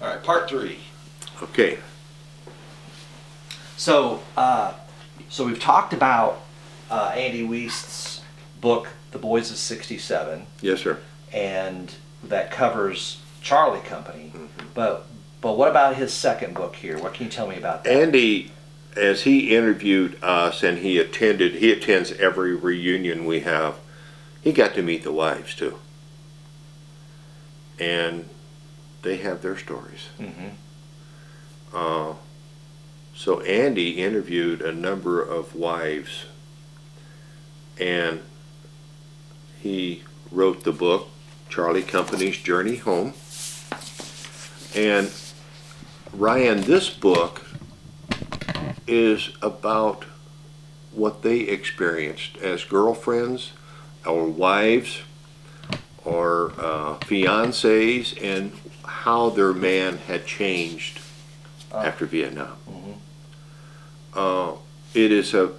All right, part three. Okay. So, so we've talked about Andy Weist's book, The Boys of '67, Yes, sir. and that covers Charlie Company. But what about his second book here? What can you tell me about that? Andy, as he interviewed us and he attends every reunion we have, he got to meet the wives too. And they have their stories. Mm-hmm. So Andy interviewed a number of wives and he wrote the book, Charlie Company's Journey Home. And Ryan, this book is about what they experienced as girlfriends or wives or fiancés and how their man had changed after Vietnam. It is a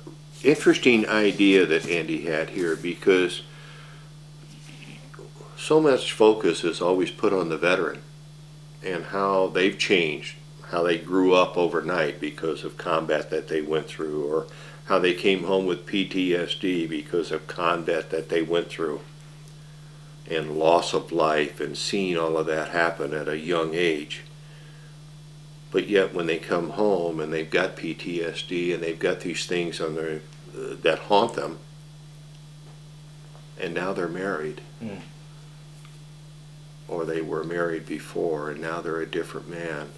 interesting idea that Andy had here because so much focus is always put on the veteran and how they've changed, how they grew up overnight because of combat that they went through, or how they came home with PTSD because of combat that they went through, and loss of life, and seeing all of that happen at a young age. But yet when they come home and they've got PTSD and they've got these things on their that haunt them, and now they're married. Or they were married before and now they're a different man.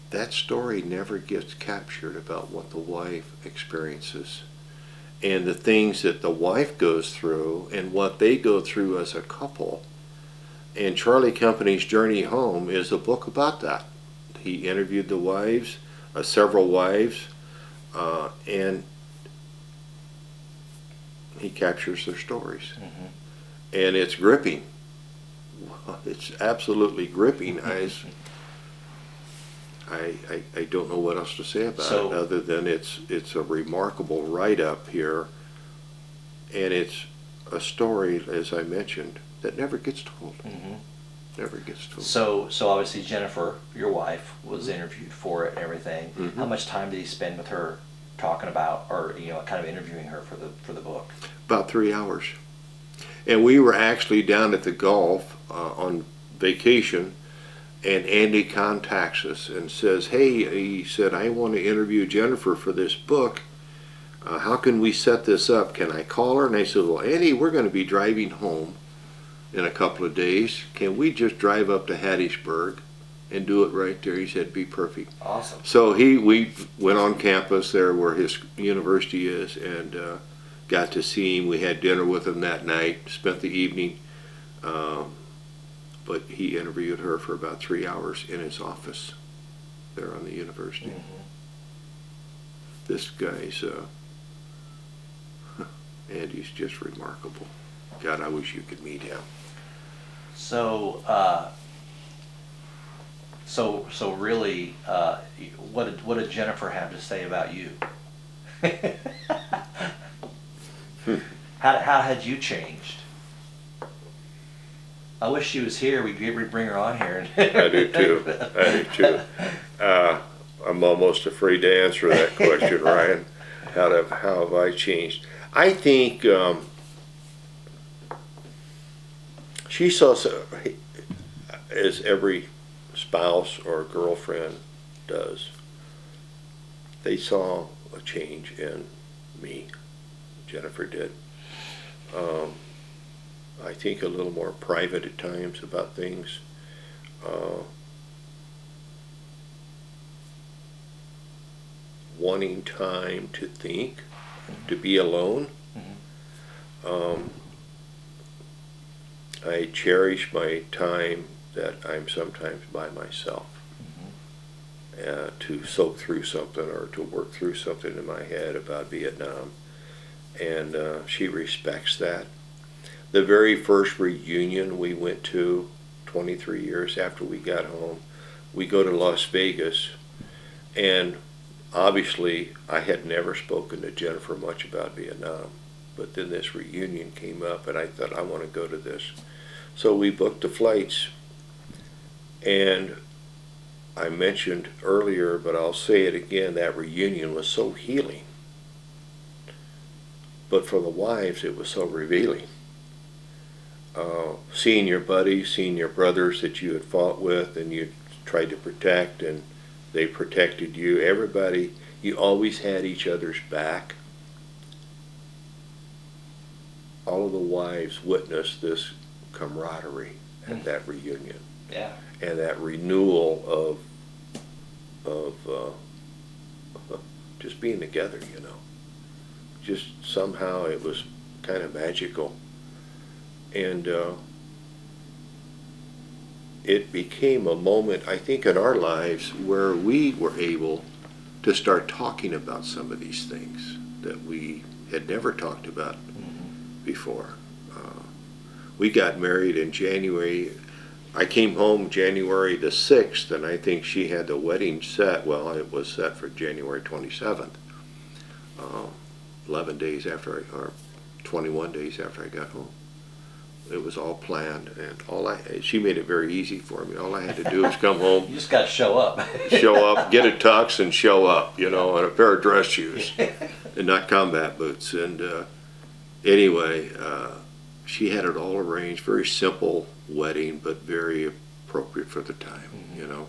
That story never gets captured about what the wife experiences and the things that the wife goes through and what they go through as a couple. And Charlie Company's Journey Home is a book about that. He interviewed the wives, several wives, and he captures their stories. And it's gripping. It's absolutely gripping. I don't know what else to say about it other than it's a remarkable write-up here, and it's a story, as I mentioned, that never gets told. Never gets told. So obviously Jennifer, your wife, was interviewed for it and everything. How much time did he spend with her talking about, or kind of interviewing her for the book? About 3 hours. And we were actually down at the Gulf on vacation, and Andy contacts us and says, hey, he said, I want to interview Jennifer for this book. How can we set this up? Can I call her? And I said, well, Andy, we're going to be driving home in a couple of days. Can we just drive up to Hattiesburg and do it right there? He said, be perfect. Awesome. So we went on campus there where his university is and got to see him. We had dinner with him that night, spent the evening. But he interviewed her for about 3 hours in his office there on the university. This guy's, Andy's just remarkable. God, I wish you could meet him. So, so really, what did Jennifer have to say about you? How had you changed? I wish she was here. We'd bring her on here. I do too. I do too. I'm almost afraid to answer that question, Ryan. How have I changed? I think she saw, as every spouse or girlfriend does, they saw a change in me. Jennifer did. I think a little more private at times about things. Wanting time to think, to be alone. I cherish my time that I'm sometimes by myself to soak through something or to work through something in my head about Vietnam. And she respects that. The very first reunion we went to 23 years after we got home, we go to Las Vegas, and obviously I had never spoken to Jennifer much about Vietnam, but then this reunion came up and I thought, I want to go to this. So we booked the flights And I mentioned earlier, but I'll say it again, that reunion was so healing. But for the wives, it was so revealing. Seeing your buddies, seeing your brothers that you had fought with and you tried to protect, and they protected you. Everybody, you always had each other's back. All of the wives witnessed this camaraderie at that reunion. Yeah. And that renewal of just being together, you know. Just somehow it was kind of magical. And it became a moment, I think, in our lives where we were able to start talking about some of these things that we had never talked about before. We got married in January. I came home January the 6th, and I think she had the wedding set. Well, it was set for January 27th, 11 days after, or 21 days after I got home. It was all planned, and she made it very easy for me. All I had to do was come home, You just got to show up. show up, get a tux, and show up, you know, and a pair of dress shoes, and not combat boots. And anyway, she had it all arranged. Very simple wedding, but very appropriate for the time, you know.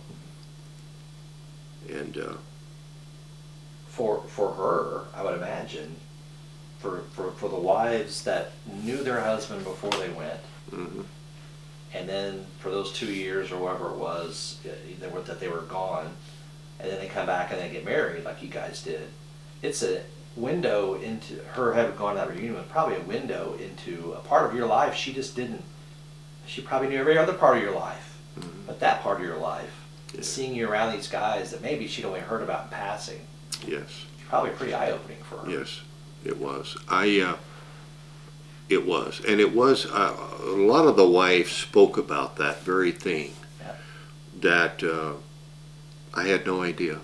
And For her, I would imagine, for the wives that knew their husband before they went, mhm. and then for those 2 years or whatever it was that they were gone, and then they come back and they get married like you guys did. It's a window into her having gone to that reunion was probably a window into a part of your life she just didn't. She probably knew every other part of your life, but that part of your life, Yeah. seeing you around these guys that maybe she'd only heard about in passing, Yes. it's probably pretty eye opening for her. Yes, it was. It was, and it was. A lot of the wives spoke about that very thing. Yeah. That I had no idea.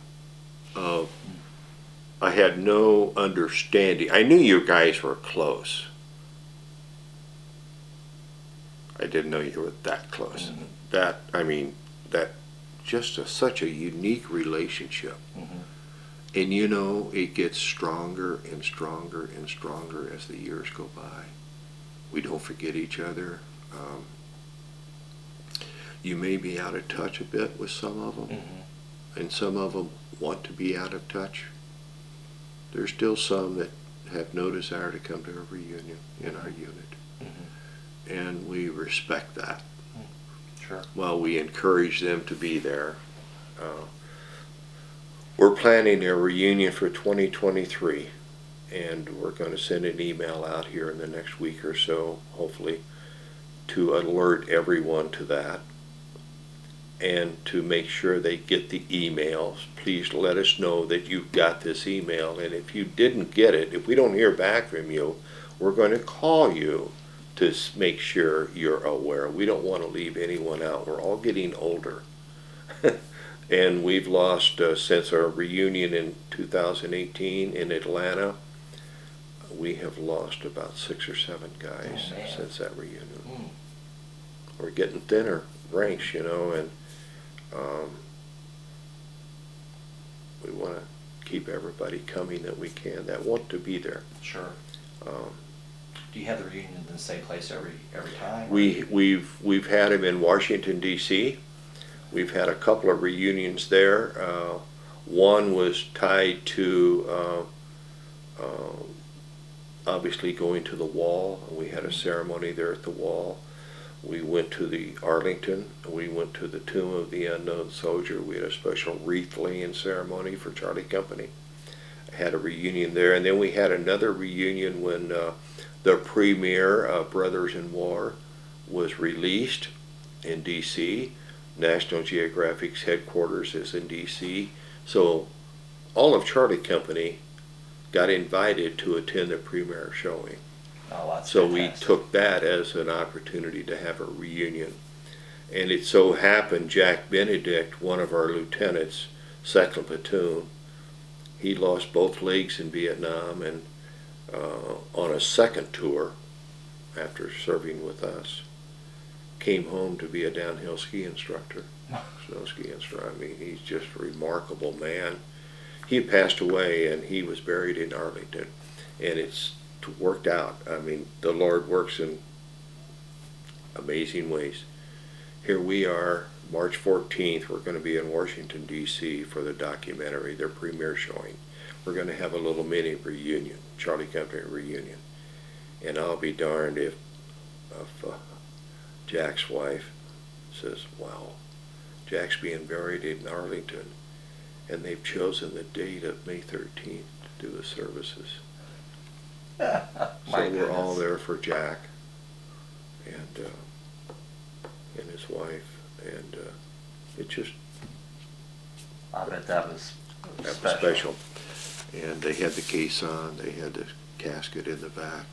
I had no understanding. I knew you guys were close. I didn't know you were that close. That, I mean, that just such a unique relationship. And you know, it gets stronger and stronger and stronger as the years go by. We don't forget each other. You may be out of touch a bit with some of them, and some of them want to be out of touch. There's still some that have no desire to come to a reunion in our unit, and we respect that. Sure. While we encourage them to be there. We're planning a reunion for 2023, and we're going to send an email out here in the next week or so, hopefully, to alert everyone to that and to make sure they get the emails. Please let us know that you've got this email, and if you didn't get it, if we don't hear back from you, we're going to call you to make sure you're aware. We don't want to leave anyone out. We're all getting older. And we've lost, since our reunion in 2018 in Atlanta, we have lost about 6 or 7 guys since that reunion. We're getting thinner ranks, you know, and we want to keep everybody coming that we can, that want to be there. Sure. Do you have the reunion in the same place every time? We've had them in Washington, D.C. We've had a couple of reunions there. One was tied to obviously going to the wall. We had a ceremony there at the wall. We went to the Arlington. We went to the Tomb of the Unknown Soldier. We had a special wreath-laying ceremony for Charlie Company. Had a reunion there, and then we had another reunion when the premiere of Brothers in War was released in D.C. National Geographic's headquarters is in D.C. So all of Charlie Company got invited to attend the premiere showing. Oh, that's so fantastic. We took that as an opportunity to have a reunion. And it so happened Jack Benedict, one of our lieutenants, 2nd Platoon, he lost both legs in Vietnam, and on a second tour after serving with us, came home to be a downhill ski instructor. Snowski Instra. I mean, he's just a remarkable man. He had passed away and he was buried in Arlington, and it's worked out. I mean, the Lord works in amazing ways. Here we are, March 14th, we're going to be in Washington, D.C. for the documentary, their premiere showing. We're going to have a little mini reunion, Charlie Company reunion. And I'll be darned if Jack's wife says, wow, Jack's being buried in Arlington, and they've chosen the date of May 13th to do the services. So we're all there for Jack and his wife, and it just I bet that was special. And they had the case on, they had the casket in the back.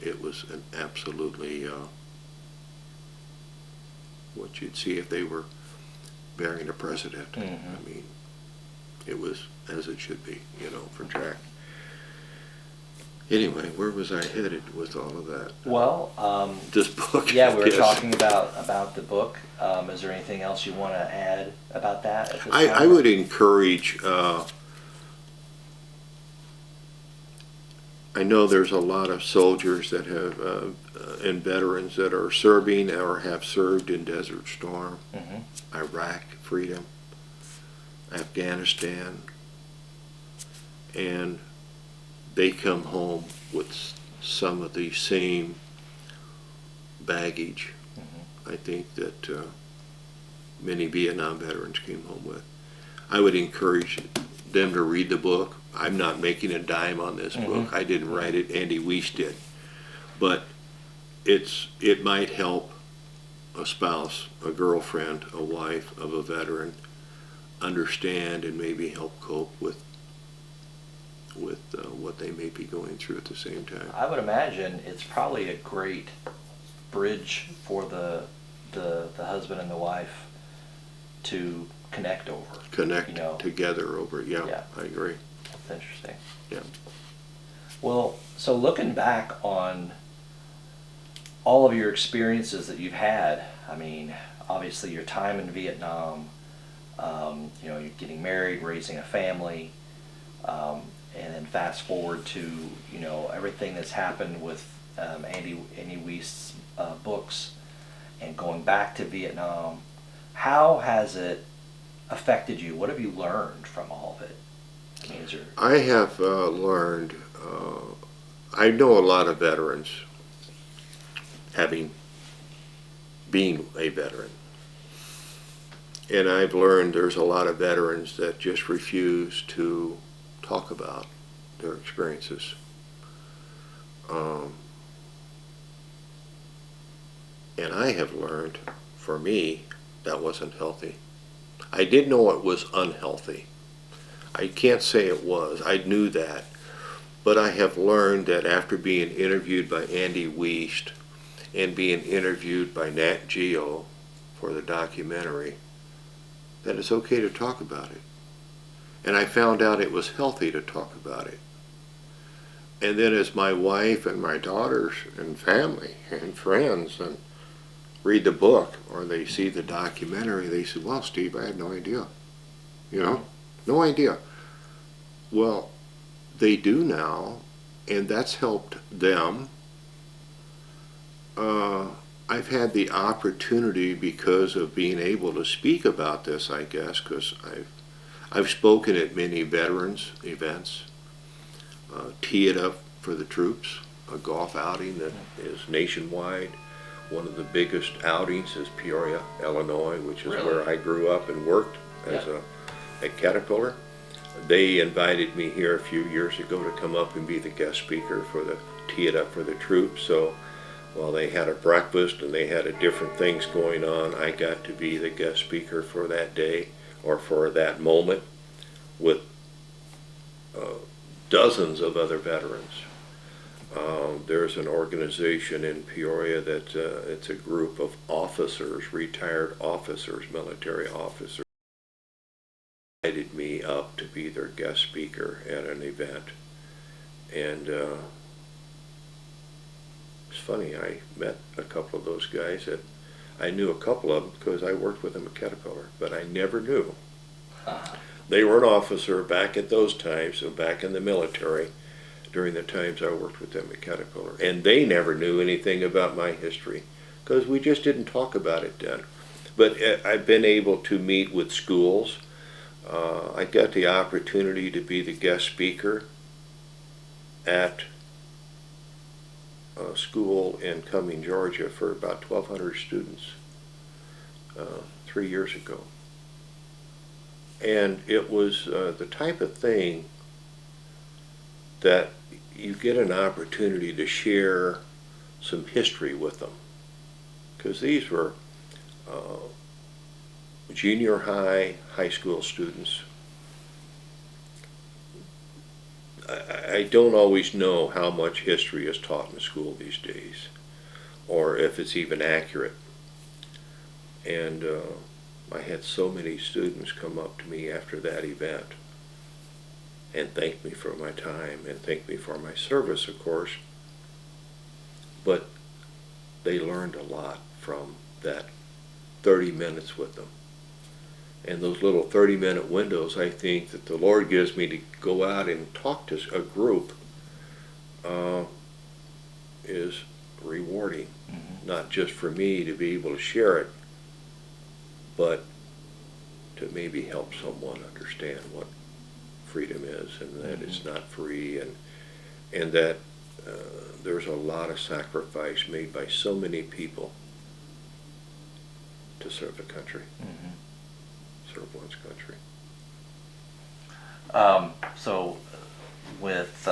It was an absolutely what you'd see if they were burying a president. Mm-hmm. I mean, it was as it should be, for Jack. Anyway, where was I headed with all of that? Well, This book. yeah, we were yes. talking about the book. Is there anything else you want to add about that at this I time? would encourage, I know there's a lot of soldiers that have, and veterans that are serving or have served in Desert Storm, Mm-hmm. Iraq, Freedom, Afghanistan, and they come home with some of the same baggage, Mm-hmm. I think, that many Vietnam veterans came home with. I would encourage them to read the book. I'm not making a dime on this Mm-hmm. book. I didn't write it. Andy Weiss did. But it might help a spouse, a girlfriend, a wife of a veteran understand and maybe help cope with what they may be going through at the same time. I would imagine it's probably a great bridge for the husband and the wife to connect over. Connect together over it. Yeah, I agree. That's interesting. Yeah. Well, so looking back on all of your experiences that you've had, I mean, obviously your time in Vietnam, you're getting married, raising a family, and then fast forward to everything that's happened with Andy Weiss' books, and going back to Vietnam. How has it affected you? What have you learned from all of it? I mean, I have learned. I know a lot of veterans, having been a veteran, and I've learned there's a lot of veterans that just refuse to talk about their experiences. And I have learned, for me, that wasn't healthy. I did know it was unhealthy. I can't say it was. I knew that. But I have learned that after being interviewed by Andy Weiss and being interviewed by Nat Geo for the documentary, that it's okay to talk about it. And I found out it was healthy to talk about it. And then as my wife and my daughters and family and friends and read the book or they see the documentary, they say, well, Steve, I had no idea. No idea. Well, they do now, and that's helped them. I've had the opportunity, because of being able to speak about this, I guess, because I've spoken at many veterans events, Tee It Up for the Troops, a golf outing that is nationwide. One of the biggest outings is Peoria, Illinois, which is where I grew up and worked at Caterpillar. They invited me here a few years ago to come up and be the guest speaker for the Tee It Up for the Troops. So while they had a breakfast and they had different things going on, I got to be the guest speaker for that day or for that moment with dozens of other veterans. There's an organization in Peoria that it's a group of officers, retired officers, military officers, invited me up to be their guest speaker at an event. And it's funny, I met a couple of those guys that I knew a couple of them because I worked with them at Caterpillar, but I never knew. Uh, They were an officer back at those times, so back in the military, during the times I worked with them at Caterpillar. And they never knew anything about my history because we just didn't talk about it then. But I've been able to meet with schools. I got the opportunity to be the guest speaker at a school in Cumming, Georgia for about 1,200 students 3 years ago. And it was the type of thing that you get an opportunity to share some history with them. Because these were junior high, high school students. I don't always know how much history is taught in school these days, or if it's even accurate. And I had so many students come up to me after that event and thank me for my time and thank me for my service, of course. But they learned a lot from that 30 minutes with them. And those little 30-minute windows, I think that the Lord gives me to go out and talk to a group is rewarding. mm-hmm. Not just for me to be able to share it, but to maybe help someone understand what freedom is, and that it's not free, and that there's a lot of sacrifice made by so many people to serve the country, serve one's country. So, with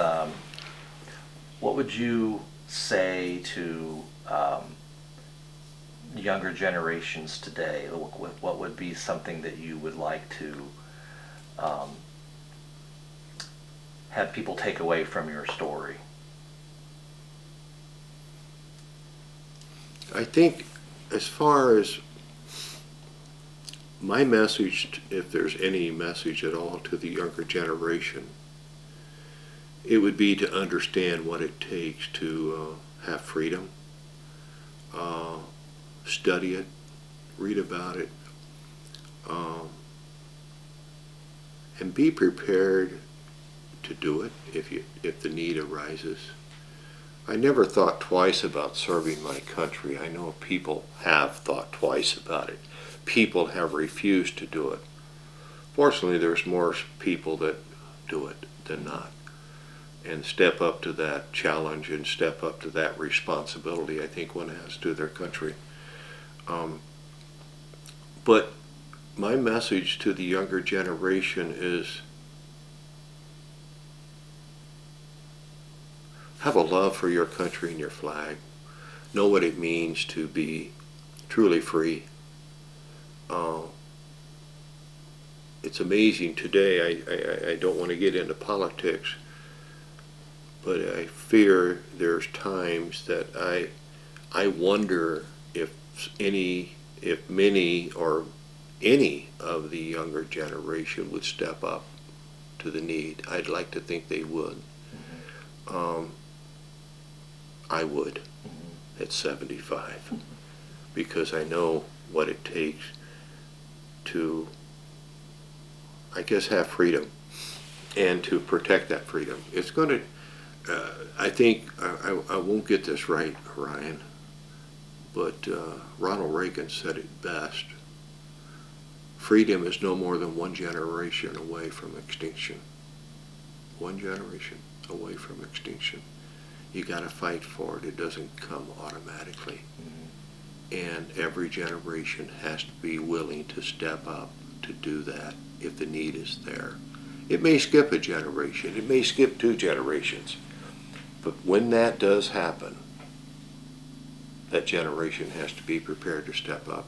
what would you say to younger generations today? What would be something that you would like to have people take away from your story? I think as far as my message, if there's any message at all to the younger generation, it would be to understand what it takes to have freedom, study it, read about it, and be prepared to do it if the need arises. I never thought twice about serving my country. I know people have thought twice about it. People have refused to do it. Fortunately, there's more people that do it than not, and step up to that challenge and step up to that responsibility I think one has to their country. But my message to the younger generation is have a love for your country and your flag. Know what it means to be truly free. It's amazing today. I don't want to get into politics, but I fear there's times that I wonder if many or any of the younger generation would step up to the need. I'd like to think they would. I would at 75 because I know what it takes to, I guess, have freedom and to protect that freedom. It's going to, I think, I won't get this right, Ryan, but Ronald Reagan said it best. Freedom is no more than one generation away from extinction. One generation away from extinction. You got to fight for it. It doesn't come automatically. And every generation has to be willing to step up to do that if the need is there. It may skip a generation. It may skip 2 generations. But when that does happen, that generation has to be prepared to step up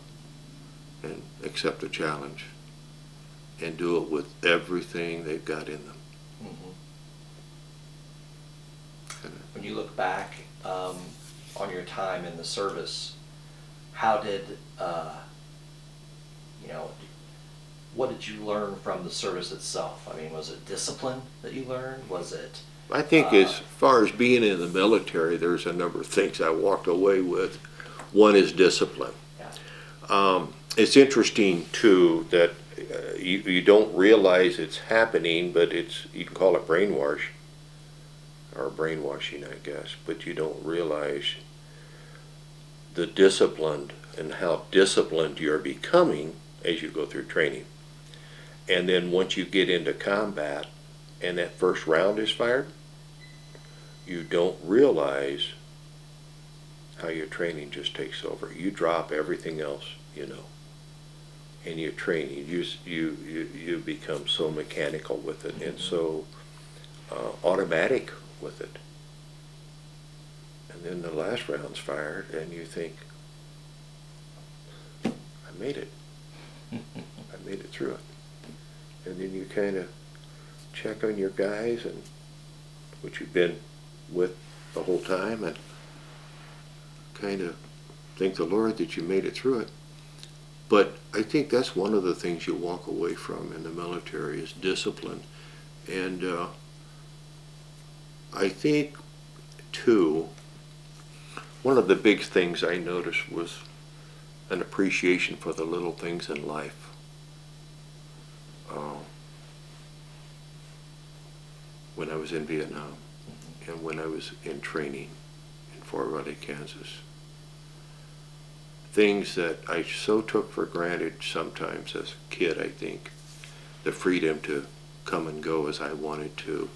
and accept the challenge and do it with everything they've got in them. When you look back on your time in the service, how did, what did you learn from the service itself? I mean, was it discipline that you learned? Was it? I think as far as being in the military, there's a number of things I walked away with. One is discipline. Yeah. It's interesting too that you don't realize it's happening, but you can call it brainwash or brainwashing, I guess, but you don't realize the disciplined and how disciplined you're becoming as you go through training. And then once you get into combat and that first round is fired, you don't realize how your training just takes over. You drop everything else, you know, and your training, you become so mechanical with it and so automatic with it. And then the last round's fired and you think, I made it. I made it through it. And then you kind of check on your guys and which you've been with the whole time and kind of thank the Lord that you made it through it. But I think that's one of the things you walk away from in the military is discipline. And I think, too, one of the big things I noticed was an appreciation for the little things in life. When I was in Vietnam and when I was in training in Fort Riley, Kansas. Things that I so took for granted sometimes as a kid, I think. The freedom to come and go as I wanted to.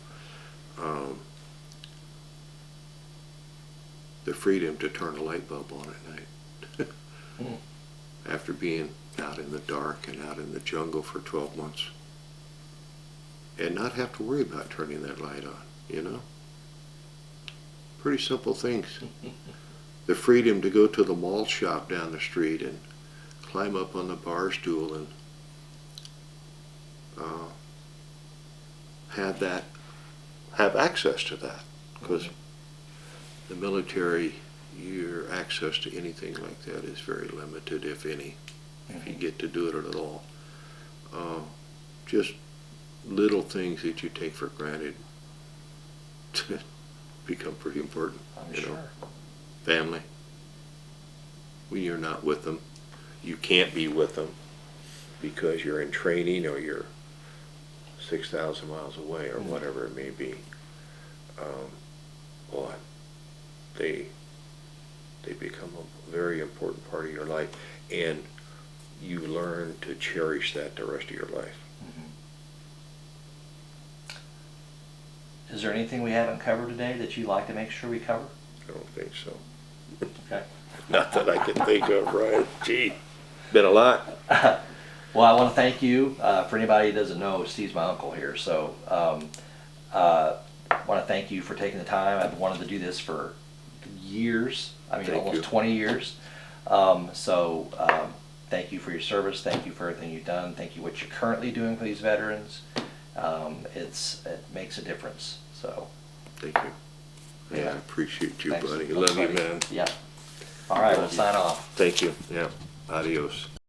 The freedom to turn a light bulb on at night. After being out in the dark and out in the jungle for 12 months. And not have to worry about turning that light on, you know? Pretty simple things. The freedom to go to the mall shop down the street and climb up on the bar stool and have access to that. Because the military, your access to anything like that is very limited, if any, if you get to do it at all. Just little things that you take for granted become pretty important. I'm you sure. know? Family. When you're not with them, you can't be with them because you're in training or you're 6,000 miles away or whatever it may be. Boy, they become a very important part of your life, and you learn to cherish that the rest of your life. Is there anything we haven't covered today that you'd like to make sure we cover? I don't think so. Okay. Not that I can think of, right? Gee, been a lot. Well, I want to thank you. For anybody who doesn't know, Steve's my uncle here. So I want to thank you for taking the time. I've wanted to do this for years. I mean, Thank almost you. 20 years. Thank you for your service. Thank you for everything you've done. Thank you what you're currently doing for these veterans. It makes a difference. So. Thank you. Yeah, I appreciate you, Thanks. buddy. Love you, man. Yeah. All right, we'll sign off. Thank you. Yeah. Adios.